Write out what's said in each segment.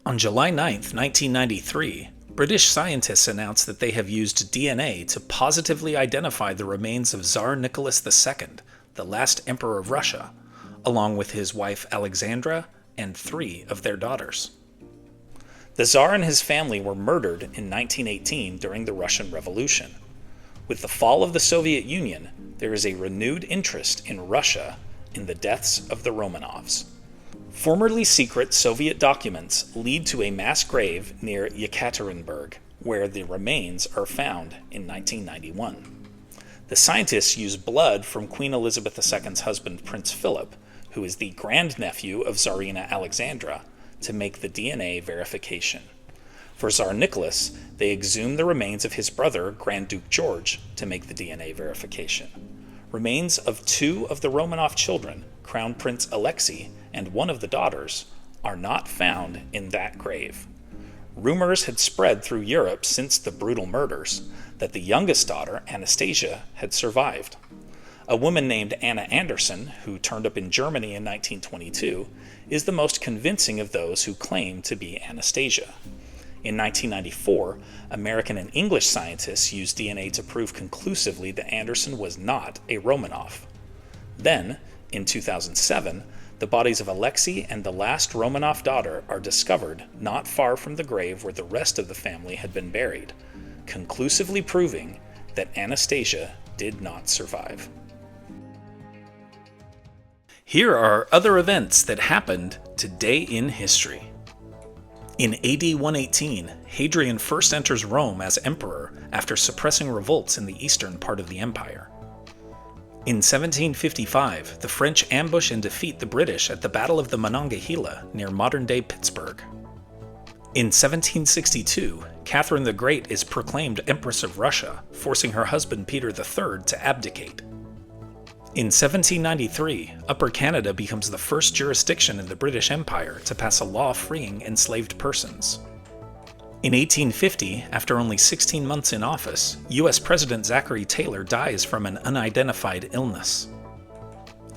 On July 9, 1993, British scientists announced that they have used DNA to positively identify the remains of Tsar Nicholas II, the last emperor of Russia, along with his wife Alexandra and 3 of their daughters. The Tsar and his family were murdered in 1918 during the Russian Revolution. With the fall of the Soviet Union, there is a renewed interest in Russia in the deaths of the Romanovs. Formerly secret Soviet documents lead to a mass grave near Yekaterinburg, where the remains are found in 1991. The scientists use blood from Queen Elizabeth II's husband, Prince Philip, who is the grandnephew of Czarina Alexandra, to make the DNA verification. For Tsar Nicholas, they exhumed the remains of his brother, Grand Duke George, to make the DNA verification. Remains of 2 of the Romanov children, Crown Prince Alexei and one of the daughters, are not found in that grave. Rumors had spread through Europe since the brutal murders that the youngest daughter, Anastasia, had survived. A woman named Anna Anderson, who turned up in Germany in 1922, is the most convincing of those who claim to be Anastasia. In 1994, American and English scientists used DNA to prove conclusively that Anderson was not a Romanov. Then, in 2007, the bodies of Alexei and the last Romanov daughter are discovered not far from the grave where the rest of the family had been buried, conclusively proving that Anastasia did not survive. Here are other events that happened today in history. In AD 118, Hadrian first enters Rome as emperor after suppressing revolts in the eastern part of the empire. In 1755, the French ambush and defeat the British at the Battle of the Monongahela near modern-day Pittsburgh. In 1762, Catherine the Great is proclaimed Empress of Russia, forcing her husband Peter III to abdicate. In 1793, Upper Canada becomes the first jurisdiction in the British Empire to pass a law freeing enslaved persons. In 1850, after only 16 months in office, U.S. President Zachary Taylor dies from an unidentified illness.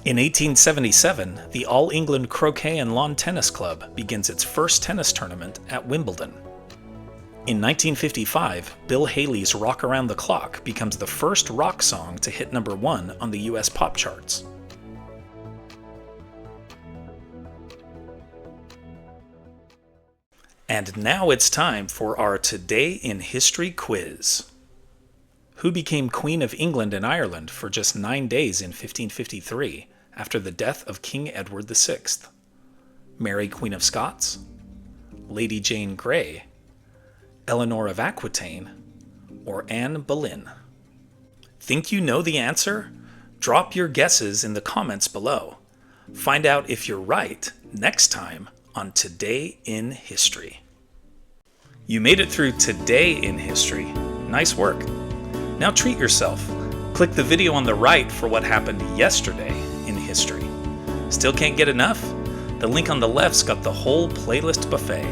In 1877, the All England Croquet and Lawn Tennis Club begins its first tennis tournament at Wimbledon. In 1955, Bill Haley's Rock Around the Clock becomes the first rock song to hit number 1 on the U.S. pop charts. And now it's time for our Today in History quiz. Who became Queen of England and Ireland for just 9 days in 1553 after the death of King Edward VI? Mary, Queen of Scots? Lady Jane Grey? Eleanor of Aquitaine? Or Anne Boleyn? Think you know the answer? Drop your guesses in the comments below. Find out if you're right next time on Today in History. You made it through Today in History. Nice work. Now treat yourself. Click the video on the right for what happened yesterday in history. Still can't get enough? The link on the left's got the whole playlist buffet.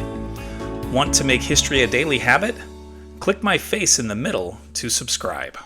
Want to make history a daily habit? Click my face in the middle to subscribe.